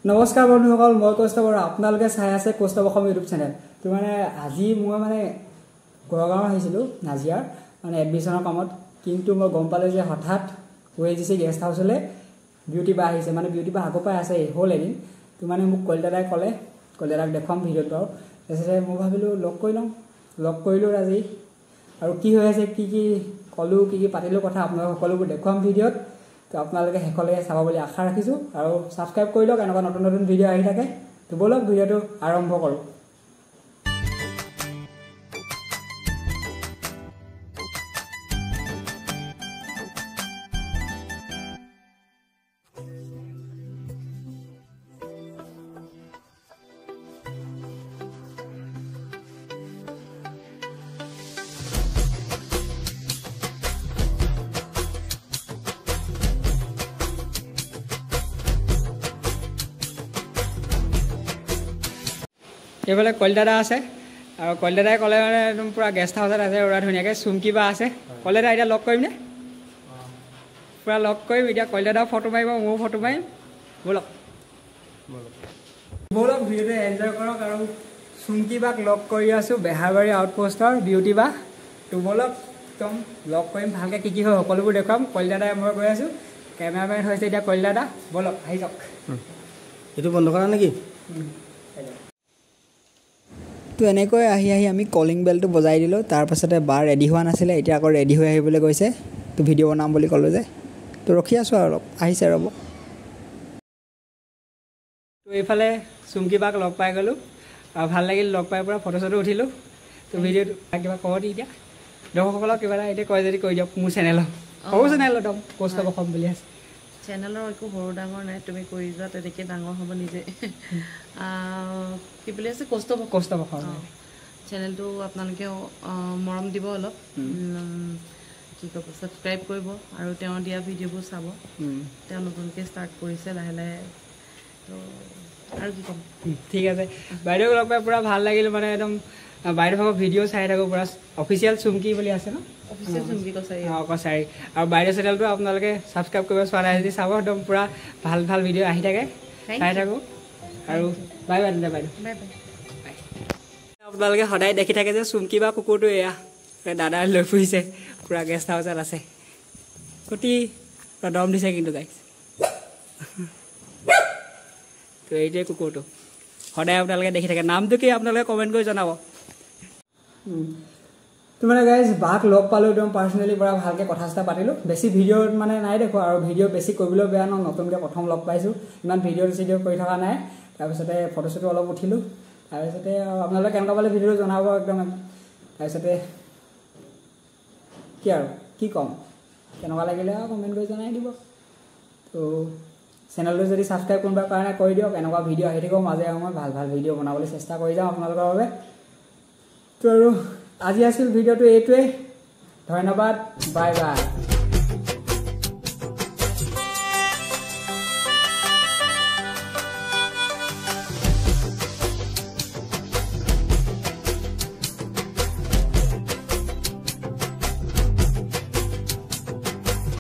নমস্কাৰ বন্ধুসকল, মই কৌস্তভ বৰা। আপোনালোকে চাই আছে কৌস্তভ অসম ইউটিউব চেনেল। তো মানে আজি মই মানে গড়গাঁও আহিছিলোঁ নাজিয়াৰ মানে এডমিশ্যনৰ কামত, কিন্তু মই গম পালোঁ যে হঠাৎ OAGC গেষ্ট হাউচলৈ বিউটি বা আহিছে। মানে বিউটি বা আগৰ পৰাই আছে, হ'ল এদিন। তো মানে মোক কলিতাদাই ক'লে, কলিতাদাক দেখুৱাম ভিডিঅ'ত বাৰু। তাৰপিছতে মই ভাবিলোঁ লগ কৰি লওঁ, লগ কৰিলোঁ আজি। আৰু কি হৈ আছে, কি ক'লোঁ, কি পাতিলোঁ কথা আপোনালোক সকলোবোৰ দেখুৱাম ভিডিঅ'ত। তো আপোনালোকে শেষলৈকে চাব বুলি আশা ৰাখিছোঁ আৰু ছাবস্ক্ৰাইব কৰি লওক, এনেকুৱা নতুন নতুন ভিডিঅ' আহি থাকে। তো ব'লক ভিডিঅ'টো আৰম্ভ কৰোঁ। এইফালে কলিতাদা আছে, আৰু কলিতাদাই ক'লে মানে একদম পূৰা গেষ্ট হাউচত আছে, পূৰা ধুনীয়াকৈ চুমকি বা আছে। কলিতাদা এতিয়া লগ কৰিমনে? পূৰা লগ কৰিম। এতিয়া কলিতাদাও ফটো মাৰিব, ময়ো ফটো মাৰিম। ব'লক ব'লক ভিডিঅ'টো এনজয় কৰক। আৰু চুমকি বাক লগ কৰি আছোঁ, বেহাৰবাৰী আউটপোষ্টৰ বিউটি বা। তো ব'লক একদম লগ কৰিম, ভালকৈ কি হয় সকলোবোৰ দেখুৱাম। কলিতাদাই মই গৈ আছোঁ, কেমেৰামেন হৈছে এতিয়া কলিতাদা। ব'লক আহি যাওক। এইটো বন্ধ কৰা নেকি? তো এনেকৈ আহি আমি কলিং বেলটো বজাই দিলোঁ। তাৰপাছতে বা ৰেডি হোৱা নাছিলে, এতিয়া আকৌ ৰেডি হৈ আহিবলৈ গৈছে। তো ভিডিঅ' বনাম বুলি ক'লোঁ যে, তো ৰখি আছোঁ আৰু অলপ, আহিছে ৰ'ব। তো এইফালে চুমকি বাক লগ পাই গ'লোঁ, আৰু ভাল লাগিল লগ পাই, পূৰা ফটো চটো উঠিলোঁ। তো ভিডিঅ'টো কিবা কওঁ দি এতিয়া দৰ্শকসকলক কিবা এটা এতিয়া কয় যদি কৈ দিয়ক। মোৰ চেনেলৰ সৰু চেনেল একদম কৌস্তভ অসম বুলি আছে। চেনেলৰ একো সৰু ডাঙৰ নাই, তুমি কৰি যোৱা তেনেকৈ ডাঙৰ হ'ব নিজে। কি বুলি আছে, কৌস্তভ অসম চেনেলটো আপোনালোকে মৰম দিব অলপ, কি ক'ব, ছাবস্ক্ৰাইব কৰিব আৰু তেওঁ দিয়া ভিডিঅ'বোৰ চাব। তেওঁ নতুনকৈ ষ্টাৰ্ট কৰিছে লাহে লাহে, তো আৰু কি ক'ম। ঠিক আছে, বাইদেউক লগ পাই পূৰা ভাল লাগিল। মানে একদম বাইদেউভাগৰ ভিডিঅ' চাই থাকোঁ, পূৰা অফিচিয়েল চুমকি বুলি আছে ন, অফিচিয়েল চুমকি কছাৰী। কছাৰী। আৰু বাইদেউ চেনেলটো আপোনালোকে ছাবস্ক্ৰাইব কৰিব, চোৱা নাই যদি চাব, একদম পূৰা ভাল ভাল ভিডিঅ' আহি থাকে, চাই থাকোঁ। আৰু বাই বাই তেন্তে বাইদেউ, বাই বাই। আপোনালোকে সদায় দেখি থাকে যে চুমকি বা কুকুৰটো এয়া দাদাই লৈ ফুৰিছে, পূৰা গেষ্ট হাউচত আছে। অতি দম দিছে কিন্তু গাইছ। তো এইটোৱে কুকুৰটো, সদায় আপোনালোকে দেখি থাকে। নামটো কি আপোনালোকে কমেণ্ট কৰি জনাব। তো মানে গাইজ বাক লগ পালোঁ, একদম পাৰ্চনেলি পূৰা ভালকৈ কথা চথা পাতিলোঁ। বেছি ভিডিঅ'ত মানে নাই দেখোঁ, আৰু ভিডিঅ' বেছি কৰিবলৈও বেয়া ন, নতুনকৈ প্ৰথম লগ পাইছোঁ, ইমান ভিডিঅ' কৰি থকা নাই। তাৰপিছতে ফটো চটো অলপ উঠিলোঁ। তাৰপিছতে আপোনালোকে কেনেকুৱা পালে ভিডিঅ'টো জনাব একদম। তাৰপিছতে কি আৰু কি ক'ম, কেনেকুৱা লাগিলে আৰু কমেণ্ট কৰি জনাই দিব। তো চেনেলটো যদি ছাবস্ক্ৰাইব কোনোবা কাৰণে কৰি দিয়ক, এনেকুৱা ভিডিঅ' আহি থাকিব মাজে সময়ে, ভাল ভাল ভিডিঅ' বনাবলৈ চেষ্টা কৰি যাওঁ আপোনালোকৰ বাবে। তো আৰু আজি আছিল ভিডিঅ'টো এইটোৱেই। ধন্যবাদ, বাই বাই।